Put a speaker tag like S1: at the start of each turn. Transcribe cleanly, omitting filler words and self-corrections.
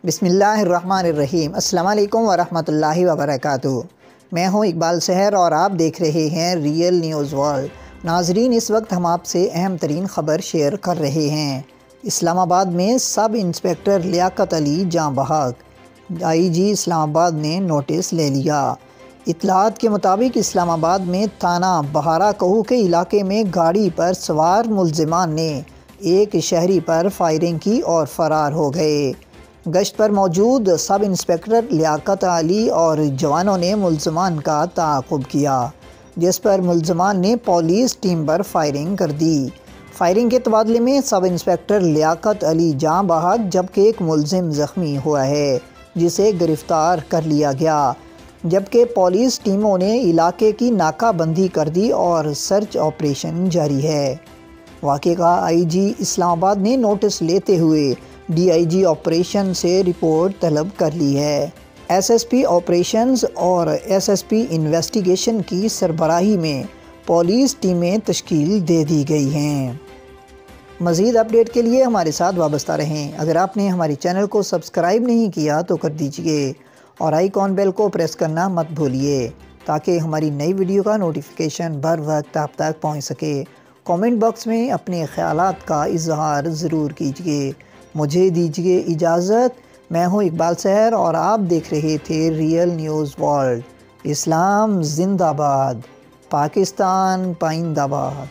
S1: بسم اللہ الرحمن الرحیم۔ السلام علیکم ورحمۃ اللہ وبرکاتہ۔ میں ہوں اقبال سحر اور آپ دیکھ رہے ہیں ریئل نیوز ورلڈ۔ ناظرین، اس وقت ہم آپ سے اہم ترین خبر شیئر کر رہے ہیں۔ اسلام آباد میں سب انسپکٹر لیاقت علی جاں بحق، آئی جی اسلام آباد نے نوٹس لے لیا۔ اطلاعات کے مطابق اسلام آباد میں تھانہ بہارا کہو کے علاقے میں گاڑی پر سوار ملزمان نے ایک شہری پر فائرنگ کی اور فرار ہو گئے۔ گشت پر موجود سب انسپکٹر لیاقت علی اور جوانوں نے ملزمان کا تعاقب کیا، جس پر ملزمان نے پولیس ٹیم پر فائرنگ کر دی۔ فائرنگ کے تبادلے میں سب انسپکٹر لیاقت علی جاں بحق جبکہ ایک ملزم زخمی ہوا ہے، جسے گرفتار کر لیا گیا، جبکہ پولیس ٹیموں نے علاقے کی ناکہ بندی کر دی اور سرچ آپریشن جاری ہے۔ واقعے کا آئی جی اسلام آباد نے نوٹس لیتے ہوئے ڈی آئی جی آپریشن سے رپورٹ طلب کر لی ہے۔ ایس ایس پی آپریشنز اور ایس ایس پی انویسٹیگیشن کی سربراہی میں پولیس ٹیمیں تشکیل دے دی گئی ہیں۔ مزید اپڈیٹ کے لیے ہمارے ساتھ وابستہ رہیں۔ اگر آپ نے ہمارے چینل کو سبسکرائب نہیں کیا تو کر دیجئے اور آئیکن بیل کو پریس کرنا مت بھولیے تاکہ ہماری نئی ویڈیو کا نوٹیفیکیشن بر وقت آپ تک پہنچ سکے۔ کامنٹ باکس میں اپنے خیالات کا اظہار ضرور کیجئے۔ مجھے دیجئے اجازت۔ میں ہوں اقبال سحر اور آپ دیکھ رہے تھے ریئل نیوز ورلڈ۔ اسلام زندہ باد، پاکستان پائندہ باد۔